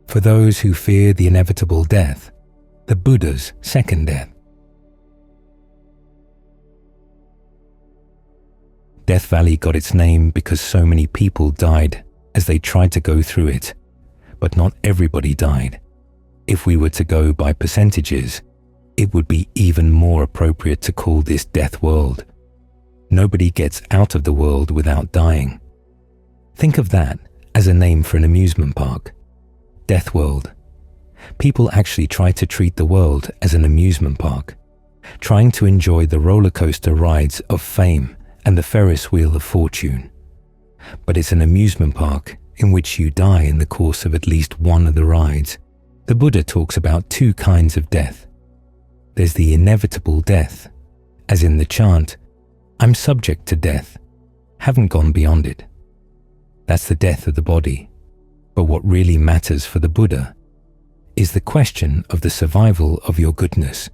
For those who fear the inevitable death, the Buddha's second death. Death Valley got its name because so many people died as they tried to go through it, but not everybody died. If we were to go by percentages, it would be even more appropriate to call this Death World. Nobody gets out of the world without dying. Think of that as a name for an amusement park. Death World. People actually try to treat the world as an amusement park, trying to enjoy the roller coaster rides of fame and the Ferris wheel of fortune. But it's an amusement park in which you die in the course of at least one of the rides. The Buddha talks about two kinds of death. There's the inevitable death, as in the chant, "I'm subject to death, haven't gone beyond it." That's the death of the body. But what really matters for the Buddha is the question of the survival of your goodness,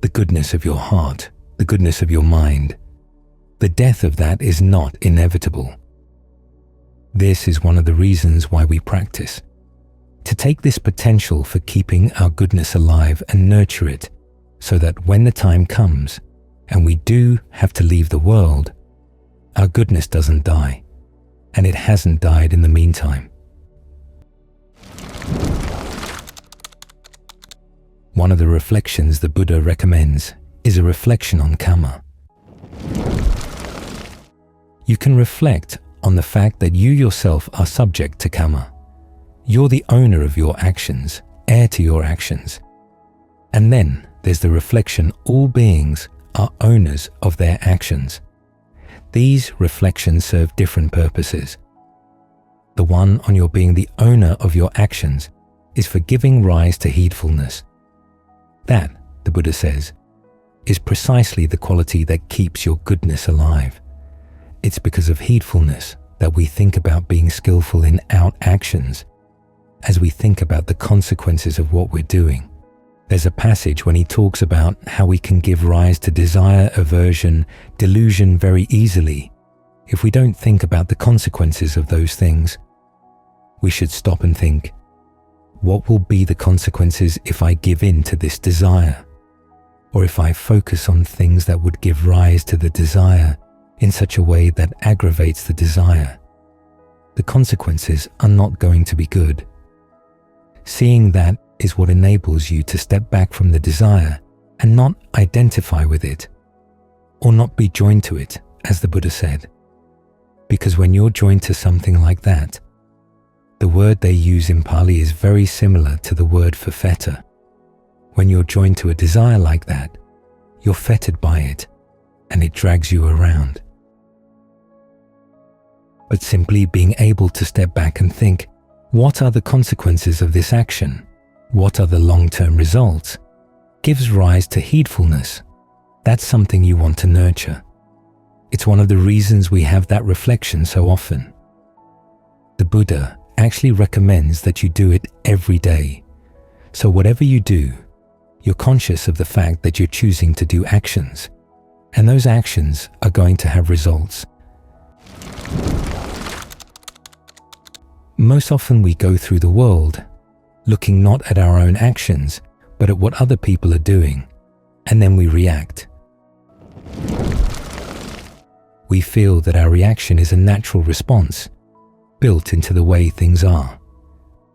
the goodness of your heart, the goodness of your mind. The death of that is not inevitable. This is one of the reasons why we practice, to take this potential for keeping our goodness alive and nurture it, so that when the time comes and we do have to leave the world, our goodness doesn't die, and it hasn't died in the meantime. One of the reflections the Buddha recommends is a reflection on Kamma. You can reflect on the fact that you yourself are subject to Kamma. You're the owner of your actions, heir to your actions. And then there's the reflection all beings are owners of their actions. These reflections serve different purposes. The one on your being the owner of your actions is for giving rise to heedfulness. That, the Buddha says, is precisely the quality that keeps your goodness alive. It's because of heedfulness that we think about being skillful in our actions, as we think about the consequences of what we're doing. There's a passage when he talks about how we can give rise to desire, aversion, delusion very easily if we don't think about the consequences of those things. We should stop and think, what will be the consequences if I give in to this desire? Or if I focus on things that would give rise to the desire in such a way that aggravates the desire? The consequences are not going to be good. Seeing that is what enables you to step back from the desire and not identify with it, or not be joined to it, as the Buddha said. Because when you're joined to something like that, the word they use in Pali is very similar to the word for fetter. When you're joined to a desire like that, you're fettered by it, and it drags you around. But simply being able to step back and think, what are the consequences of this action? What are the long-term results? Gives rise to heedfulness. That's something you want to nurture. It's one of the reasons we have that reflection so often. The Buddha actually recommends that you do it every day. So whatever you do, you're conscious of the fact that you're choosing to do actions, and those actions are going to have results. Most often we go through the world looking not at our own actions, but at what other people are doing, and then we react. We feel that our reaction is a natural response, built into the way things are.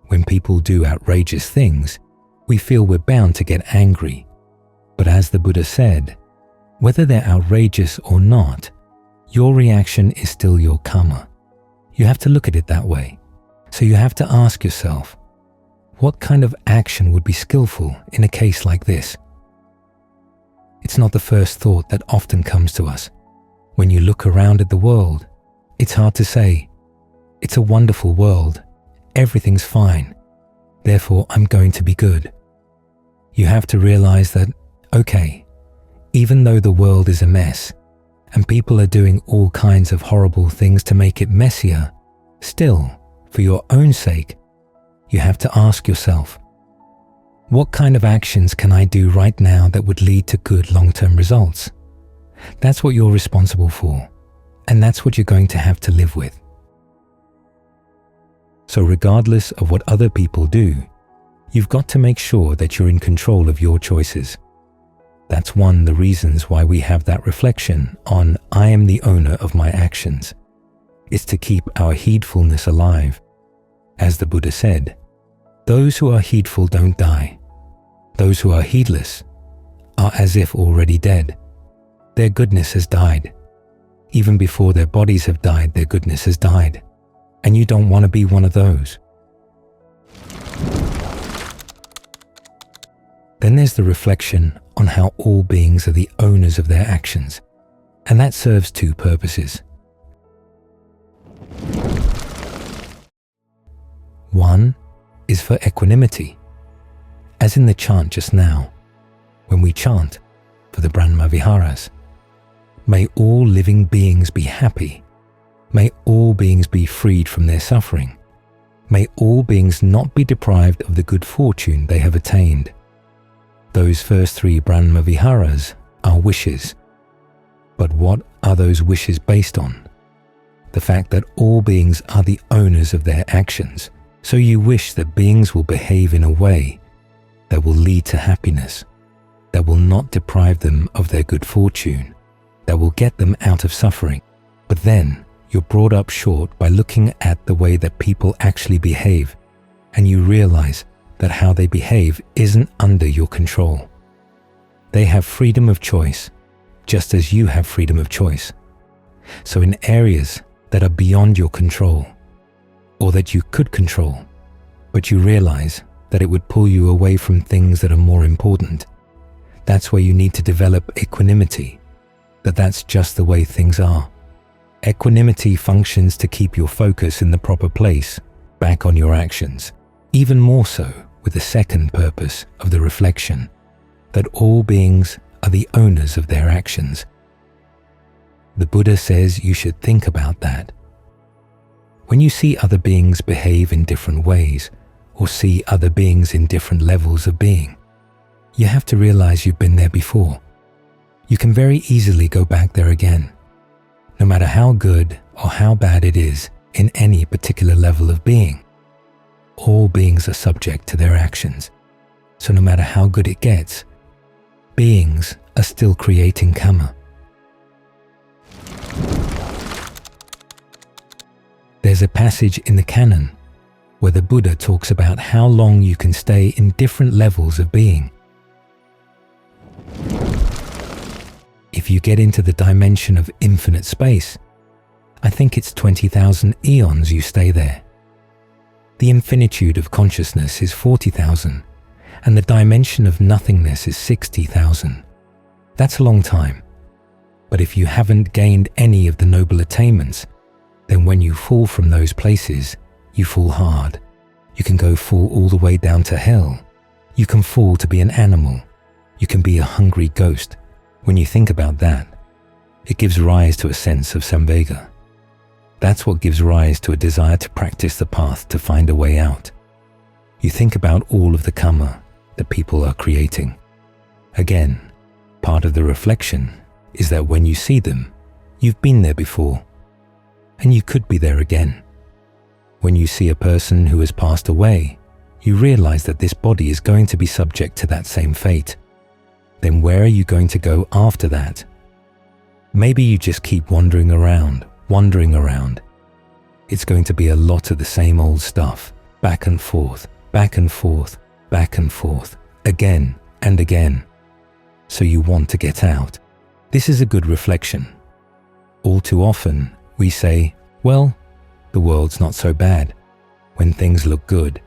When people do outrageous things, we feel we're bound to get angry. But as the Buddha said, whether they're outrageous or not, your reaction is still your karma. You have to look at it that way. So you have to ask yourself, what kind of action would be skillful in a case like this? It's not the first thought that often comes to us. When you look around at the world, it's hard to say, it's a wonderful world, everything's fine, therefore I'm going to be good. You have to realize that, okay, even though the world is a mess, and people are doing all kinds of horrible things to make it messier, still, for your own sake, you have to ask yourself, what kind of actions can I do right now that would lead to good long-term results? That's what you're responsible for, and that's what you're going to have to live with. So regardless of what other people do, you've got to make sure that you're in control of your choices. That's one of the reasons why we have that reflection on I am the owner of my actions. It's to keep our heedfulness alive. As the Buddha said, those who are heedful don't die. Those who are heedless are as if already dead. Their goodness has died. Even before their bodies have died, their goodness has died. And you don't want to be one of those. Then there's the reflection on how all beings are the owners of their actions, and that serves two purposes. One is for equanimity, as in the chant just now, when we chant for the Brahma Viharas. May all living beings be happy. May all beings be freed from their suffering. May all beings not be deprived of the good fortune they have attained. Those first three Brahma Viharas are wishes. But what are those wishes based on? The fact that all beings are the owners of their actions. So you wish that beings will behave in a way that will lead to happiness, that will not deprive them of their good fortune, that will get them out of suffering. But then you're brought up short by looking at the way that people actually behave, and you realize that how they behave isn't under your control. They have freedom of choice, just as you have freedom of choice. So in areas that are beyond your control, or that you could control, but you realize that it would pull you away from things that are more important, that's where you need to develop equanimity, that's just the way things are. Equanimity functions to keep your focus in the proper place, back on your actions, even more so with the second purpose of the reflection, that all beings are the owners of their actions. The Buddha says you should think about that. When you see other beings behave in different ways, or see other beings in different levels of being, you have to realize you've been there before. You can very easily go back there again, no matter how good or how bad it is in any particular level of being. All beings are subject to their actions, so no matter how good it gets, beings are still creating Kamma. There's a passage in the canon where the Buddha talks about how long you can stay in different levels of being. If you get into the dimension of infinite space, I think it's 20,000 eons you stay there. The infinitude of consciousness is 40,000, and the dimension of nothingness is 60,000. That's a long time. But if you haven't gained any of the noble attainments, then when you fall from those places, you fall hard. You can fall all the way down to hell. You can fall to be an animal. You can be a hungry ghost. When you think about that, it gives rise to a sense of samvega. That's what gives rise to a desire to practice the path to find a way out. You think about all of the Kamma that people are creating. Again, part of the reflection is that when you see them, you've been there before, and you could be there again. When you see a person who has passed away, you realize that this body is going to be subject to that same fate. Then where are you going to go after that? Maybe you just keep wandering around. It's going to be a lot of the same old stuff, back and forth, back and forth, back and forth, again and again. So you want to get out. This is a good reflection. All too often, we say, well, the world's not so bad, when things look good.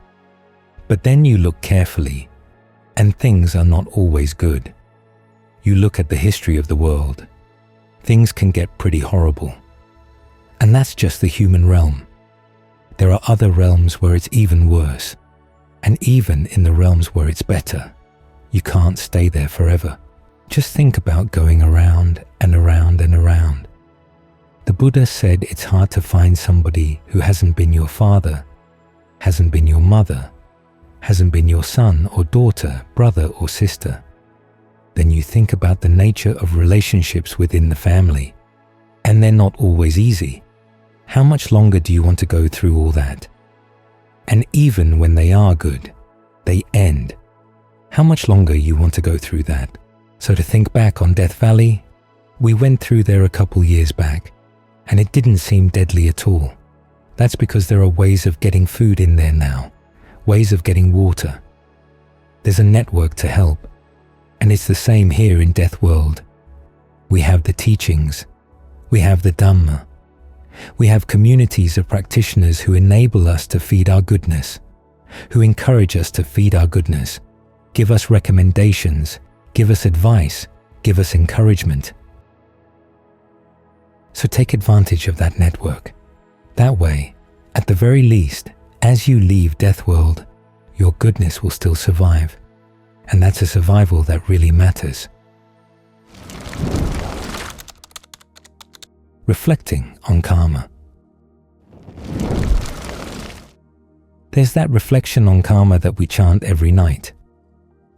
But then you look carefully, and things are not always good. You look at the history of the world. Things can get pretty horrible. And that's just the human realm. There are other realms where it's even worse. And even in the realms where it's better, you can't stay there forever. Just think about going around and around and around. The Buddha said it's hard to find somebody who hasn't been your father, hasn't been your mother, hasn't been your son or daughter, brother or sister. Then you think about the nature of relationships within the family, and they're not always easy. How much longer do you want to go through all that? And even when they are good, they end. How much longer you want to go through that? So to think back on Death Valley, we went through there a couple years back, and it didn't seem deadly at all. That's because there are ways of getting food in there now, ways of getting water. There's a network to help, and it's the same here in Death World. We have the teachings, we have the Dhamma, we have communities of practitioners who enable us to feed our goodness, who encourage us to feed our goodness, give us recommendations, give us advice, give us encouragement. So take advantage of that network. That way, at the very least, as you leave Death World, your goodness will still survive. And that's a survival that really matters. Reflecting on karma. There's that reflection on karma that we chant every night.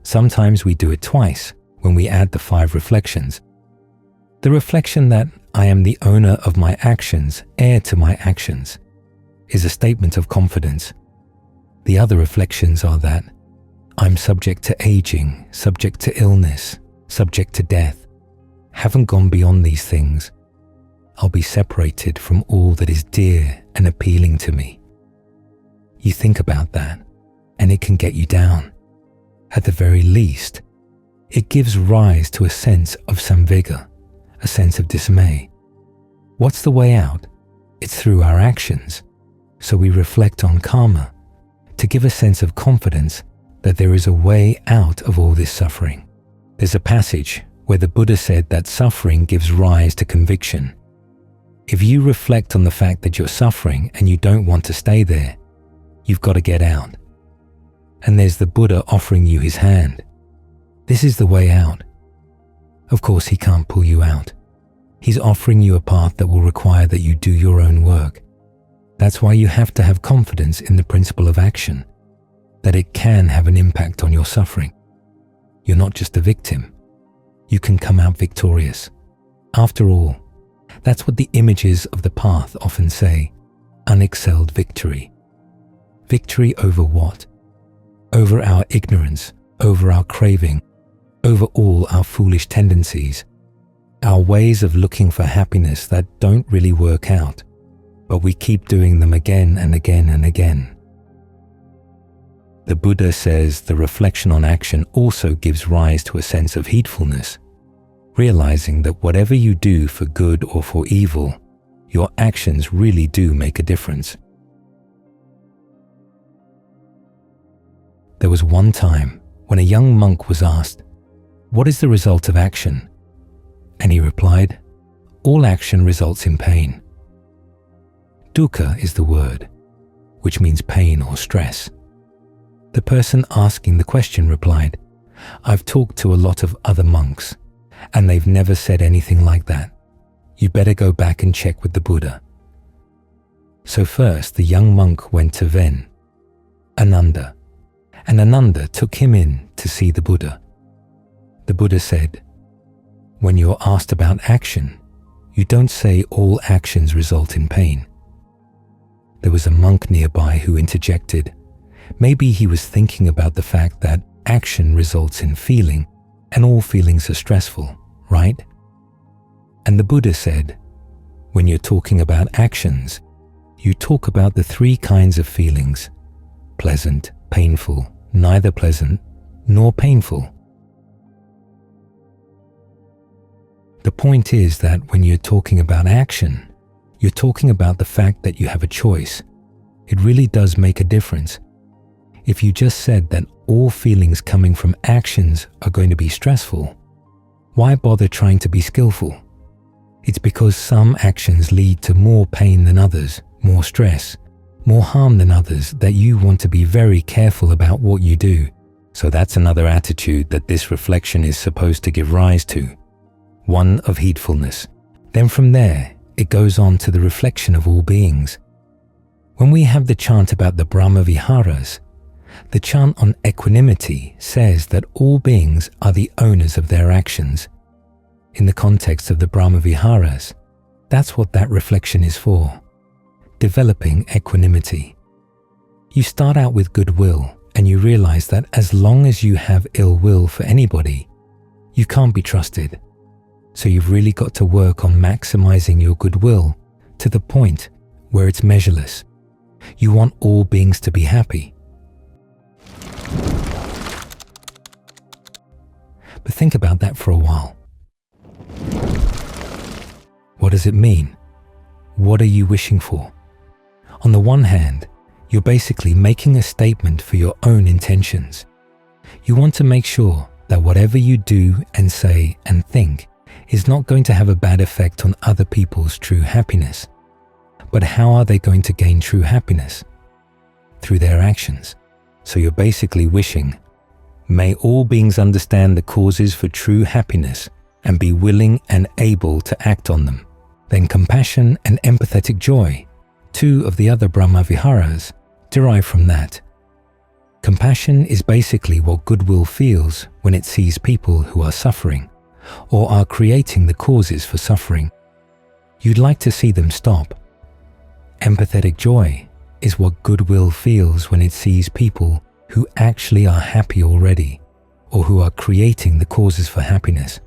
Sometimes we do it twice when we add the 5 reflections. The reflection that I am the owner of my actions, heir to my actions, is a statement of confidence. The other reflections are that I'm subject to aging, subject to illness, subject to death, haven't gone beyond these things. I'll be separated from all that is dear and appealing to me. You think about that, and it can get you down. At the very least, it gives rise to a sense of samvega, a sense of dismay. What's the way out? It's through our actions. So we reflect on karma to give a sense of confidence that there is a way out of all this suffering. There's a passage where the Buddha said that suffering gives rise to conviction. If you reflect on the fact that you're suffering and you don't want to stay there, you've got to get out. And there's the Buddha offering you his hand. This is the way out. Of course, he can't pull you out. He's offering you a path that will require that you do your own work. That's why you have to have confidence in the principle of action, that it can have an impact on your suffering. You're not just a victim. You can come out victorious. After all, that's what the images of the path often say, unexcelled victory. Victory over what? Over our ignorance, over our craving, over all our foolish tendencies, our ways of looking for happiness that don't really work out, but we keep doing them again and again and again. The Buddha says the reflection on action also gives rise to a sense of heedfulness, realizing that whatever you do for good or for evil, your actions really do make a difference. There was one time when a young monk was asked, "What is the result of action?" And he replied, "All action results in pain." Dukkha is the word, which means pain or stress. The person asking the question replied, "I've talked to a lot of other monks, and they've never said anything like that. You better go back and check with the Buddha." So first the young monk went to Ven, Ananda, and Ananda took him in to see the Buddha. The Buddha said, "When you're asked about action, you don't say all actions result in pain." There was a monk nearby who interjected, maybe he was thinking about the fact that action results in feeling, and all feelings are stressful, right? And the Buddha said, when you're talking about actions, you talk about the 3 kinds of feelings: pleasant, painful, neither pleasant nor painful. The point is that when you're talking about action, you're talking about the fact that you have a choice. It really does make a difference. If you just said that all feelings coming from actions are going to be stressful, why bother trying to be skillful? It's because some actions lead to more pain than others, more stress, more harm than others, that you want to be very careful about what you do. So that's another attitude that this reflection is supposed to give rise to, one of heedfulness. Then from there, it goes on to the reflection of all beings. When we have the chant about the Brahma Viharas, the chant on equanimity says that all beings are the owners of their actions. In the context of the Brahma Viharas, that's what that reflection is for, developing equanimity. You start out with goodwill and you realize that as long as you have ill will for anybody, you can't be trusted. So you've really got to work on maximizing your goodwill to the point where it's measureless. You want all beings to be happy. But think about that for a while. What does it mean? What are you wishing for? On the one hand, you're basically making a statement for your own intentions. You want to make sure that whatever you do and say and think is not going to have a bad effect on other people's true happiness. But how are they going to gain true happiness? Through their actions. So you're basically wishing, may all beings understand the causes for true happiness and be willing and able to act on them. Then compassion and empathetic joy, two of the other Brahma Viharas, derive from that. Compassion is basically what goodwill feels when it sees people who are suffering or are creating the causes for suffering. You'd like to see them stop. Empathetic joy is what goodwill feels when it sees people who actually are happy already or who are creating the causes for happiness.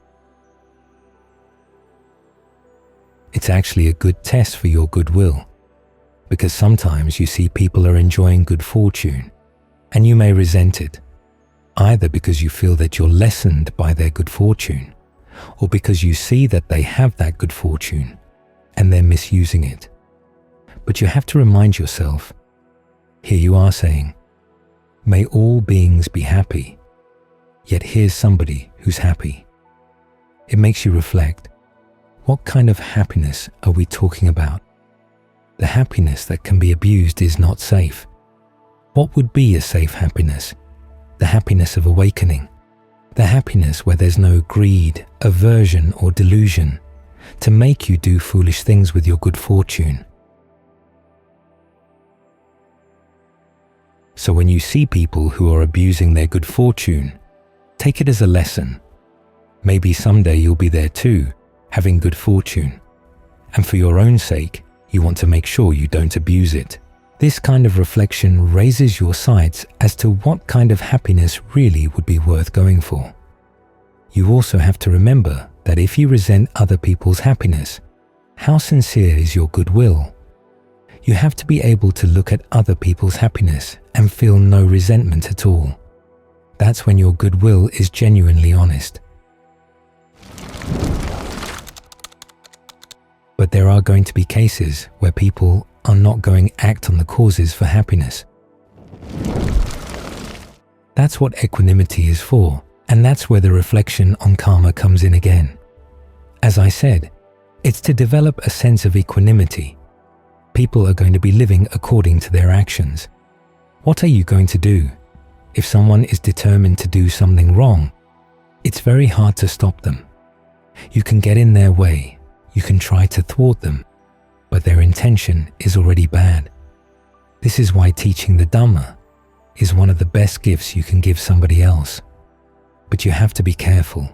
It's actually a good test for your goodwill, because sometimes you see people are enjoying good fortune and you may resent it, either because you feel that you're lessened by their good fortune or because you see that they have that good fortune and they're misusing it. But you have to remind yourself, here you are saying, may all beings be happy, yet here's somebody who's happy. It makes you reflect, what kind of happiness are we talking about? The happiness that can be abused is not safe. What would be a safe happiness? The happiness of awakening. The happiness where there's no greed, aversion, or delusion to make you do foolish things with your good fortune. So when you see people who are abusing their good fortune, take it as a lesson. Maybe someday you'll be there too, having good fortune. And for your own sake, you want to make sure you don't abuse it. This kind of reflection raises your sights as to what kind of happiness really would be worth going for. You also have to remember that if you resent other people's happiness, how sincere is your goodwill? You have to be able to look at other people's happiness and feel no resentment at all. That's when your goodwill is genuinely honest. But there are going to be cases where people are not going to act on the causes for happiness. That's what equanimity is for, and that's where the reflection on karma comes in again. As I said, it's to develop a sense of equanimity. People are going to be living according to their actions. What are you going to do? If someone is determined to do something wrong, it's very hard to stop them. You can get in their way, you can try to thwart them, but their intention is already bad. This is why teaching the Dhamma is one of the best gifts you can give somebody else. But you have to be careful.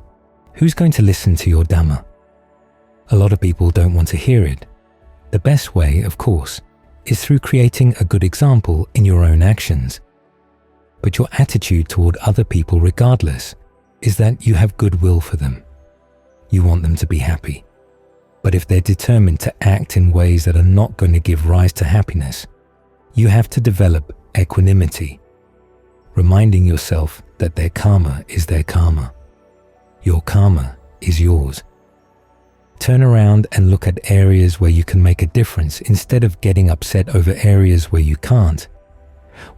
Who's going to listen to your Dhamma? A lot of people don't want to hear it. The best way, of course, is through creating a good example in your own actions. But your attitude toward other people regardless is that you have goodwill for them. You want them to be happy. But if they're determined to act in ways that are not going to give rise to happiness, you have to develop equanimity, reminding yourself that their karma is their karma. Your karma is yours. Turn around and look at areas where you can make a difference instead of getting upset over areas where you can't,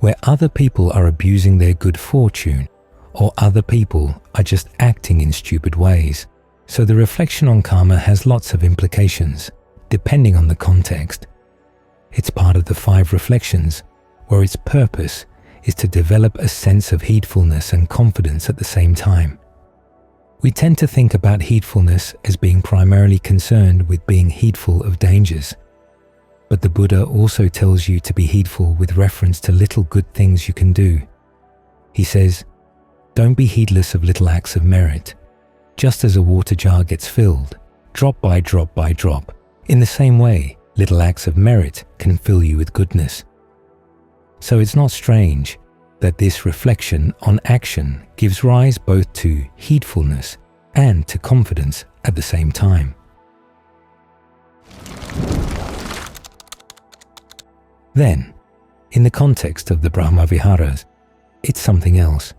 where other people are abusing their good fortune or other people are just acting in stupid ways. So the reflection on karma has lots of implications, depending on the context. It's part of the 5 reflections, where its purpose is to develop a sense of heedfulness and confidence at the same time. We tend to think about heedfulness as being primarily concerned with being heedful of dangers. But the Buddha also tells you to be heedful with reference to little good things you can do. He says, don't be heedless of little acts of merit. Just as a water jar gets filled, drop by drop by drop, in the same way, little acts of merit can fill you with goodness. So it's not strange that this reflection on action gives rise both to heedfulness and to confidence at the same time. Then, in the context of the Brahmaviharas, it's something else.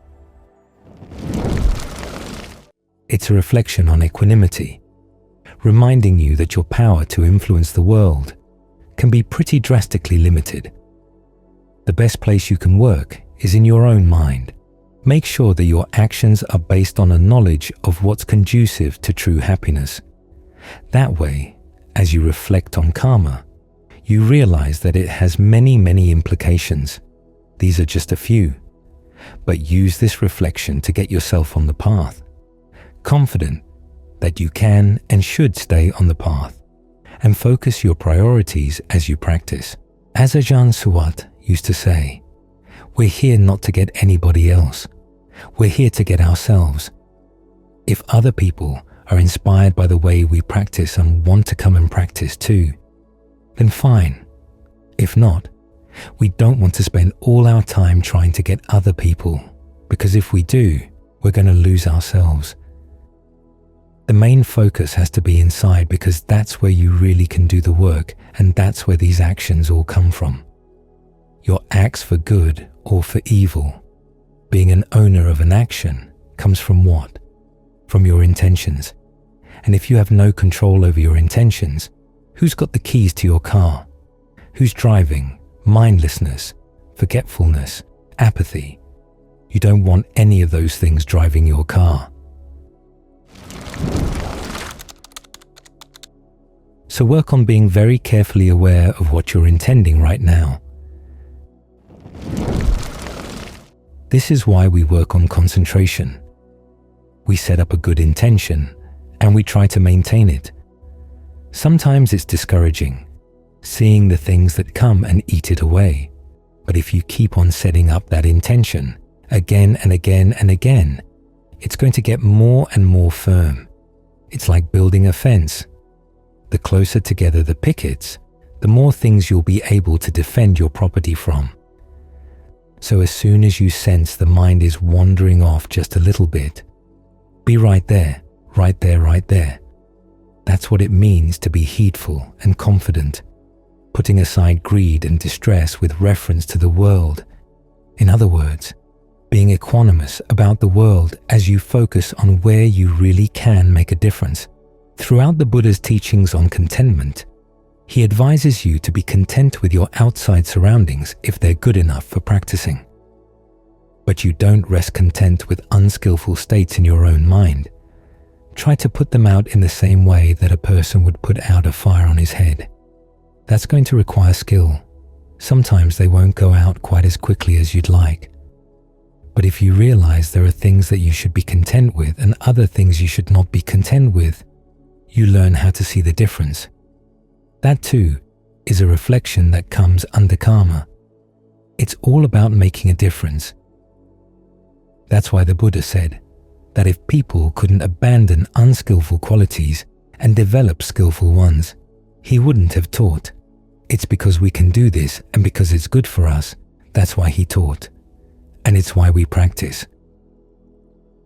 It's a reflection on equanimity, reminding you that your power to influence the world can be pretty drastically limited. The best place you can work is in your own mind. Make sure that your actions are based on a knowledge of what's conducive to true happiness. That way, as you reflect on karma, you realize that it has many, many implications. These are just a few. But use this reflection to get yourself on the path, confident that you can and should stay on the path, and focus your priorities as you practice. As Ajahn Suwat used to say, we're here not to get anybody else. We're here to get ourselves. If other people are inspired by the way we practice and want to come and practice too, then fine. If not, we don't want to spend all our time trying to get other people, because if we do, we're going to lose ourselves. The main focus has to be inside, because that's where you really can do the work, and that's where these actions all come from. Your acts for good or for evil, being an owner of an action, comes from what? From your intentions. And if you have no control over your intentions, who's got the keys to your car? Who's driving? Mindlessness, forgetfulness, apathy. You don't want any of those things driving your car. So work on being very carefully aware of what you're intending right now. This is why we work on concentration. We set up a good intention and we try to maintain it. Sometimes it's discouraging, seeing the things that come and eat it away. But if you keep on setting up that intention again and again and again, it's going to get more and more firm. It's like building a fence. The closer together the pickets, the more things you'll be able to defend your property from. So as soon as you sense the mind is wandering off just a little bit, be right there, right there, right there. That's what it means to be heedful and confident, putting aside greed and distress with reference to the world. In other words, being equanimous about the world as you focus on where you really can make a difference. Throughout the Buddha's teachings on contentment, he advises you to be content with your outside surroundings if they're good enough for practicing. But you don't rest content with unskillful states in your own mind. Try to put them out in the same way that a person would put out a fire on his head. That's going to require skill. Sometimes they won't go out quite as quickly as you'd like. But if you realize there are things that you should be content with and other things you should not be content with, you learn how to see the difference. That too is a reflection that comes under karma. It's all about making a difference. That's why the Buddha said that if people couldn't abandon unskillful qualities and develop skillful ones, he wouldn't have taught. It's because we can do this and because it's good for us. That's why he taught. And it's why we practice.